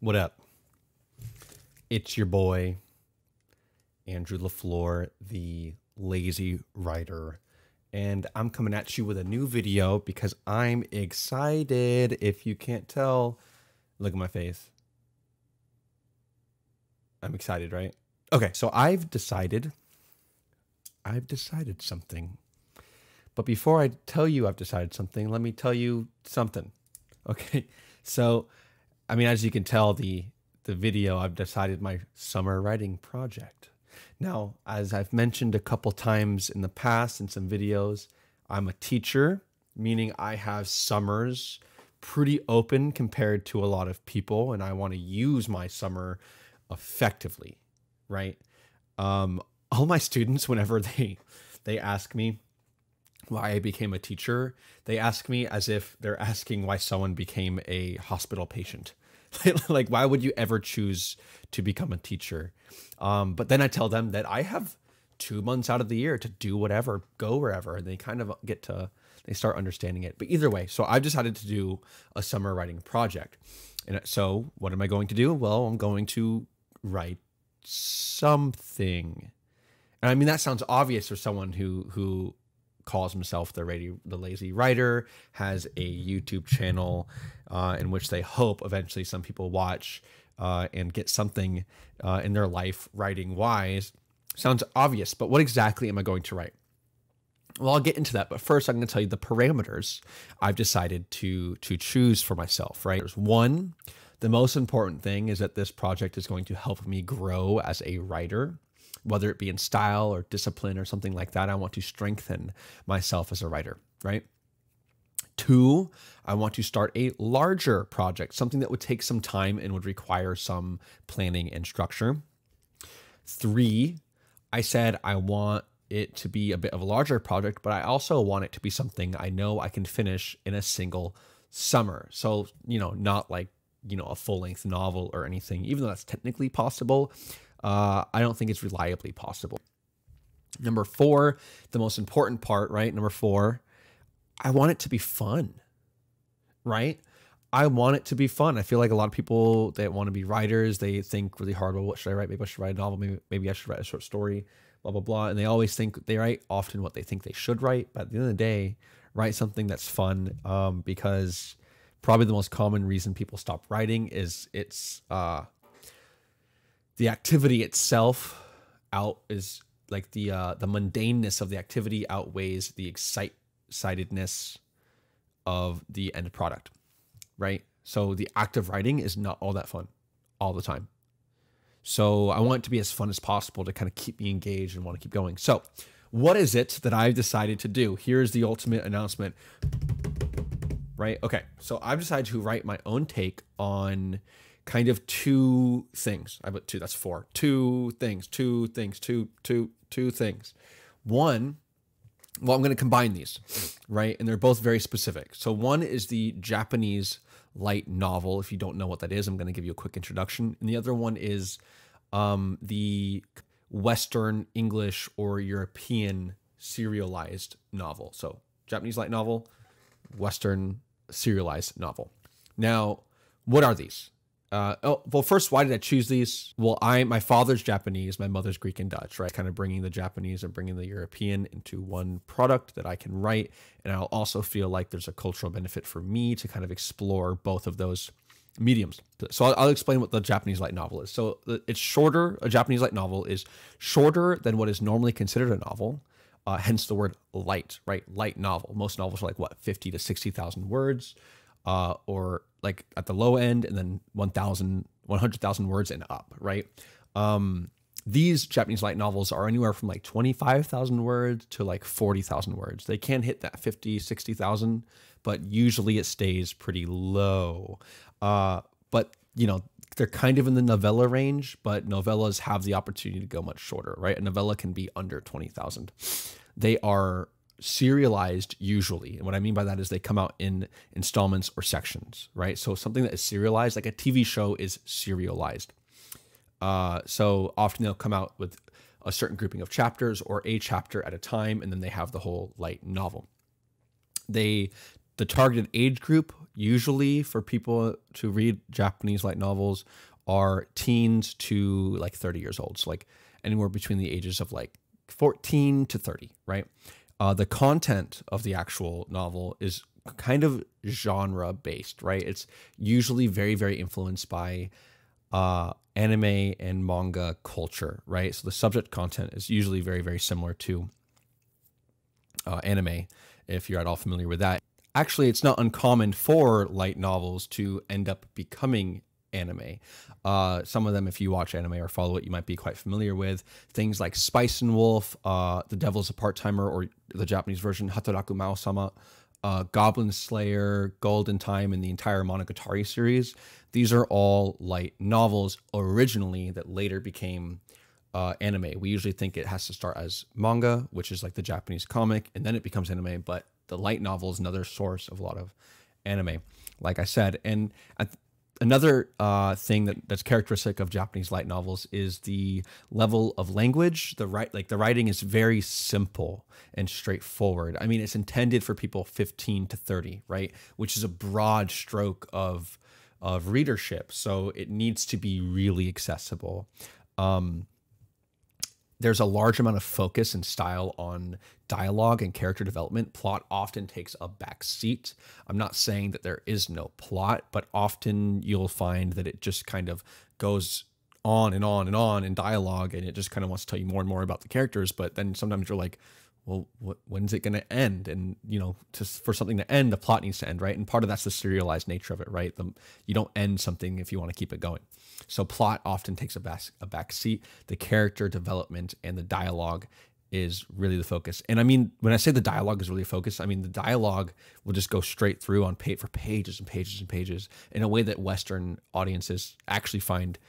What up? It's your boy, Andrew LaFleur, the lazy writer. And I'm coming at you with a new video because I'm excited. If you can't tell, look at my face. I'm excited, right? Okay, so I've decided something. But before I tell you I've decided something, let me tell you something. Okay, so, I mean, as you can tell, the video, I've decided my summer writing project. Now, as I've mentioned a couple times in the past in some videos, I'm a teacher, meaning I have summers pretty open compared to a lot of people, and I want to use my summer effectively, right? All my students, whenever they ask me why I became a teacher, they ask me as if they're asking why someone became a hospital patient. Like, why would you ever choose to become a teacher? But then I tell them that I have 2 months out of the year to do whatever, go wherever, and they kind of they start understanding it. But either way, so I've decided to do a summer writing project. And so what am I going to do? Well, I'm going to write something. And I mean, that sounds obvious for someone who calls himself the lazy writer, has a YouTube channel in which they hope eventually some people watch and get something in their life writing wise. Sounds obvious, but what exactly am I going to write? Well, I'll get into that, but first I'm going to tell you the parameters I've decided to choose for myself, right? There's one, the most important thing is that this project is going to help me grow as a writer, whether it be in style or discipline or something like that. I want to strengthen myself as a writer, right? 2, I want to start a larger project, something that would take some time and would require some planning and structure. 3, I said I want it to be a bit of a larger project, but I also want it to be something I know I can finish in a single summer. So, not like, a full-length novel or anything, even though that's technically possible. I don't think it's reliably possible. Number 4, the most important part, right? Number 4, I want it to be fun, right? I want it to be fun. I feel like a lot of people that want to be writers, they think really hard, well, what should I write? Maybe I should write a novel. Maybe I should write a short story, blah, blah, blah. And they always think they write often what they think they should write. But at the end of the day, write something that's fun, because probably the most common reason people stop writing is it's the activity itself is like the mundaneness of the activity outweighs the excitedness of the end product, right? So the act of writing is not all that fun all the time. So I want it to be as fun as possible to kind of keep me engaged and want to keep going. So what is it that I've decided to do? Here's the ultimate announcement, right? Okay, so I've decided to write my own take on kind of 2 things. I put 2, that's 4. 2 things. 2 things. One, well, I'm going to combine these, right? And they're both very specific. So one is the Japanese light novel. If you don't know what that is, I'm going to give you a quick introduction. And the other one is the Western English or European serialized novel. So Japanese light novel, Western serialized novel. Now, what are these? Well, first, why did I choose these? Well, my father's Japanese, my mother's Greek and Dutch, right? Kind of bringing the Japanese and bringing the European into one product that I can write. And I'll also feel like there's a cultural benefit for me to kind of explore both of those mediums. So I'll explain what the Japanese light novel is. So it's shorter. A Japanese light novel is shorter than what is normally considered a novel. Hence the word light, right? Light novel. Most novels are like what, 50 to 60,000 words, or like at the low end, and then 100,000 words and up, right? These Japanese light novels are anywhere from like 25,000 words to like 40,000 words. They can hit that 50, 60,000, but usually it stays pretty low. But they're kind of in the novella range, but novellas have the opportunity to go much shorter, right? A novella can be under 20,000. They are serialized usually. And what I mean by that is they come out in installments or sections, right? So something that is serialized, like a TV show is serialized. So often they'll come out with a certain grouping of chapters or a chapter at a time, and then they have the whole light novel. They The targeted age group, usually for people to read Japanese light novels, are teens to like 30 years old. So like anywhere between the ages of like 14 to 30, right? The content of the actual novel is kind of genre based, right? It's usually very, very influenced by anime and manga culture, right? So the subject content is usually very, very similar to anime, if you're at all familiar with that. Actually, it's not uncommon for light novels to end up becoming anime. Some of them, if you watch anime or follow it, you might be quite familiar with things like Spice and Wolf, The Devil's a Part-Timer, or the Japanese version, Hataraku Mao-sama, Goblin Slayer, Golden Time, and the entire Monogatari series. These are all light novels originally that later became anime. We usually think it has to start as manga, which is like the Japanese comic, and then it becomes anime, but the light novel is another source of a lot of anime, like I said. And another thing that's characteristic of Japanese light novels is the level of language. The writing is very simple and straightforward. I mean, it's intended for people 15 to 30, right? Which is a broad stroke of readership. So it needs to be really accessible. There's a large amount of focus and style on dialogue and character development. Plot often takes a back seat. I'm not saying that there is no plot, but often you'll find that it just kind of goes on and on and on in dialogue, and it just kind of wants to tell you more and more about the characters. But then sometimes you're like, well, when's it going to end? And, you know, for something to end, the plot needs to end, right? And part of that's the serialized nature of it, right? You don't end something if you want to keep it going. So plot often takes a back seat. The character development and the dialogue is really the focus. And I mean, when I say the dialogue is really focused, I mean the dialogue will just go straight through on for pages and pages and pages in a way that Western audiences actually find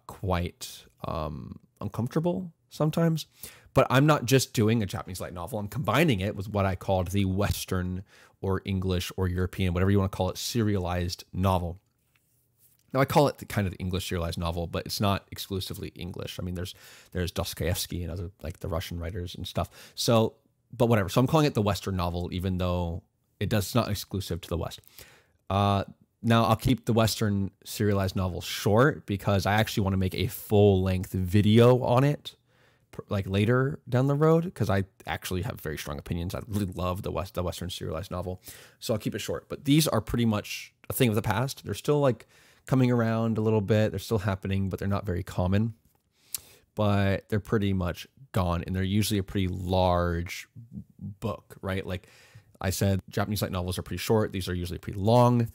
quite uncomfortable sometimes. But I'm not just doing a Japanese light novel. I'm combining it with what I called the Western or English or European, whatever you want to call it, serialized novel. Now, I call it kind of the English serialized novel, but it's not exclusively English. I mean, there's Dostoevsky and other, like, the Russian writers and stuff. So, but whatever. So I'm calling it the Western novel, even though it's not exclusive to the West. Now, I'll keep the Western serialized novel short because I actually want to make a full-length video on it, like later down the road, because I actually have very strong opinions. I really love the Western serialized novel. So I'll keep it short. But these are pretty much a thing of the past. They're still like coming around a little bit. They're still happening, but they're not very common. But they're pretty much gone, and they're usually a pretty large book, right? Like I said, Japanese light novels are pretty short. These are usually pretty long.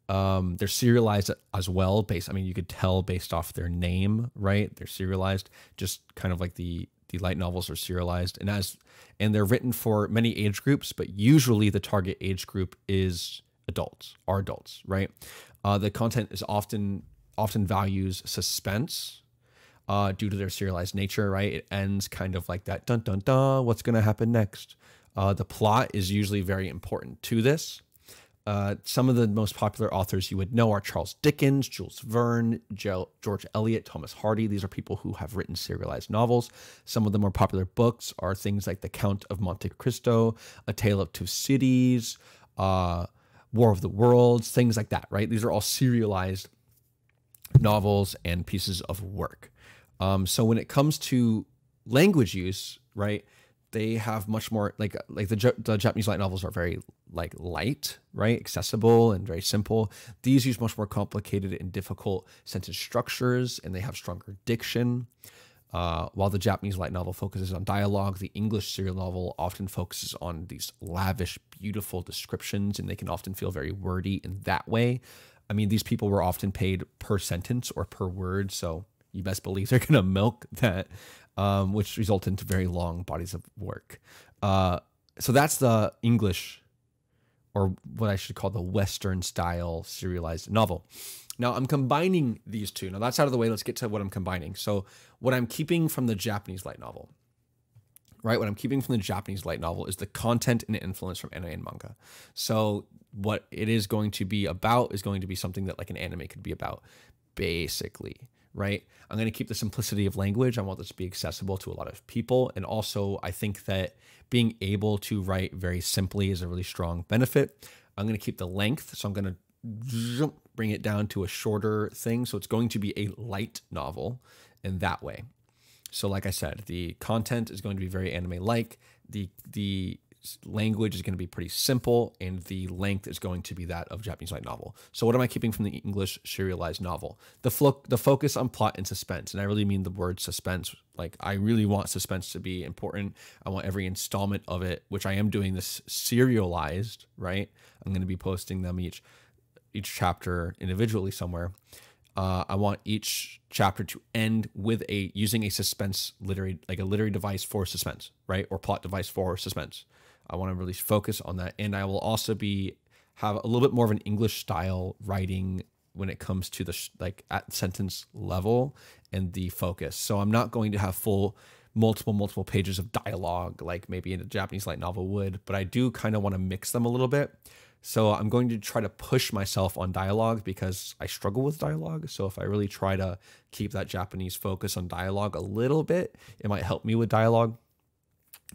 They're serialized as well. I mean, you could tell based off their name, right? They're serialized, just kind of like the light novels are serialized, and they're written for many age groups, but usually the target age group is adults, right? The content is often values suspense due to their serialized nature, right? It ends kind of like that, dun dun dun, what's going to happen next? The plot is usually very important to this. Some of the most popular authors you would know are Charles Dickens, Jules Verne, George Eliot, Thomas Hardy. These are people who have written serialized novels. Some of the more popular books are things like The Count of Monte Cristo, A Tale of Two Cities, War of the Worlds, things like that, right? These are all serialized novels and pieces of work. So when it comes to language use, right, they have much more like the Japanese light novels are very like light, right, accessible and very simple. These use much more complicated and difficult sentence structures, and they have stronger diction. While the Japanese light novel focuses on dialogue, the English serial novel often focuses on these lavish, beautiful descriptions, and they can often feel very wordy in that way. I mean, these people were often paid per sentence or per word, so you best believe they're going to milk that, which result into very long bodies of work. So that's the English, or what I should call the Western style serialized novel. Now I'm combining these two. Now that's out of the way. Let's get to what I'm combining. So what I'm keeping from the Japanese light novel, right? What I'm keeping from the Japanese light novel is the content and influence from anime and manga. So what it is going to be about is going to be something that like an anime could be about, basically, right? I'm going to keep the simplicity of language. I want this to be accessible to a lot of people. And also I think that being able to write very simply is a really strong benefit. I'm going to keep the length. So I'm going to bring it down to a shorter thing. So it's going to be a light novel in that way. So like I said, the content is going to be very anime-like. The language is going to be pretty simple, and the length is going to be that of Japanese light novel. So what am I keeping from the English serialized novel? The focus on plot and suspense, and I really mean the word suspense. Like, I really want suspense to be important. I want every installment of it, which I am doing this serialized, right? I'm going to be posting them each chapter individually somewhere. I want each chapter to end with using a suspense literary device for suspense, right? Or plot device for suspense. I want to really focus on that. And I will also have a little bit more of an English style writing when it comes to the at sentence level and the focus. So I'm not going to have full multiple pages of dialogue like maybe in a Japanese light novel would, but I do kind of want to mix them a little bit. So I'm going to try to push myself on dialogue because I struggle with dialogue. So if I really try to keep that Japanese focus on dialogue a little bit, it might help me with dialogue.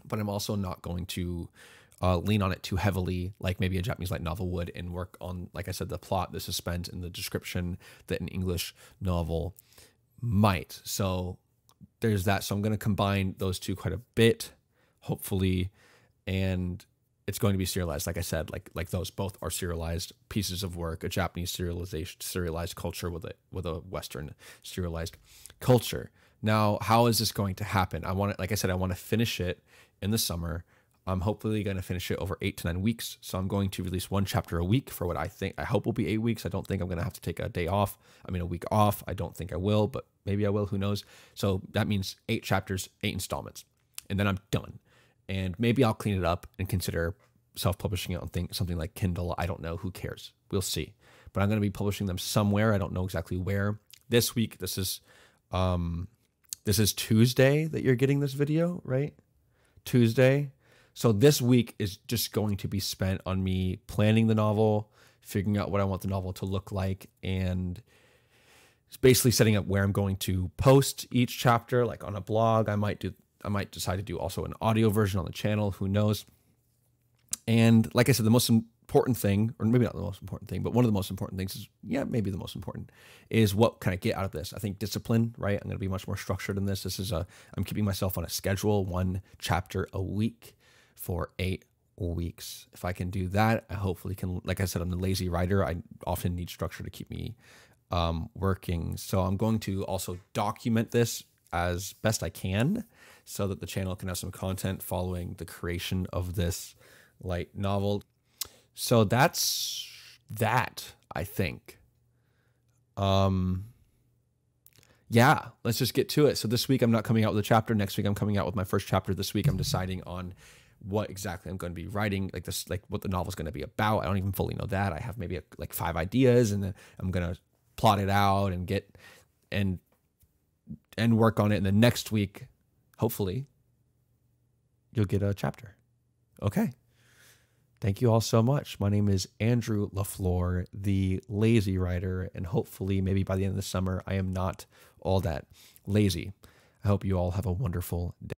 But I'm also not going to lean on it too heavily like maybe a Japanese light novel would, and work on, like I said, the plot, the suspense, and the description that an English novel might. So there's that. So I'm going to combine those two quite a bit, hopefully, and it's going to be serialized. Like I said, like those both are serialized pieces of work, a Japanese serialized culture with a Western serialized culture. Now, how is this going to happen? Like I said, I want to finish it in the summer. I'm hopefully going to finish it over 8 to 9 weeks. So I'm going to release one chapter a week for what I hope will be 8 weeks. I don't think I'm going to have to take a week off. I don't think I will, but maybe I will, who knows? So that means 8 chapters, 8 installments, and then I'm done. And maybe I'll clean it up and consider self-publishing it on something like Kindle. I don't know. Who cares? We'll see. But I'm going to be publishing them somewhere. I don't know exactly where. This week, this is Tuesday that you're getting this video, right? Tuesday. So this week is just going to be spent on me planning the novel, figuring out what I want the novel to look like, and basically setting up where I'm going to post each chapter, like on a blog. I might decide to do also an audio version on the channel, who knows. And like I said, the most important thing, or maybe not the most important thing, but one of the most important things is, maybe the most important, is what can I get out of this? I think discipline, right? I'm going to be much more structured in this. I'm keeping myself on a schedule, 1 chapter a week for 8 weeks. If I can do that, I hopefully can. Like I said, I'm the lazy writer. I often need structure to keep me working. So I'm going to also document this as best I can so that the channel can have some content following the creation of this light novel. So that's that, I think. Yeah, let's just get to it. So this week I'm not coming out with a chapter. Next week I'm coming out with my first chapter. This week I'm deciding on what exactly I'm going to be writing, like what the novel is going to be about. I don't even fully know that. I have maybe 5 ideas, and then I'm going to plot it out and get and work on it. And then next week, hopefully, you'll get a chapter. Okay. Thank you all so much. My name is Andrew LaFleur, the lazy writer, and hopefully maybe by the end of the summer, I am not all that lazy. I hope you all have a wonderful day.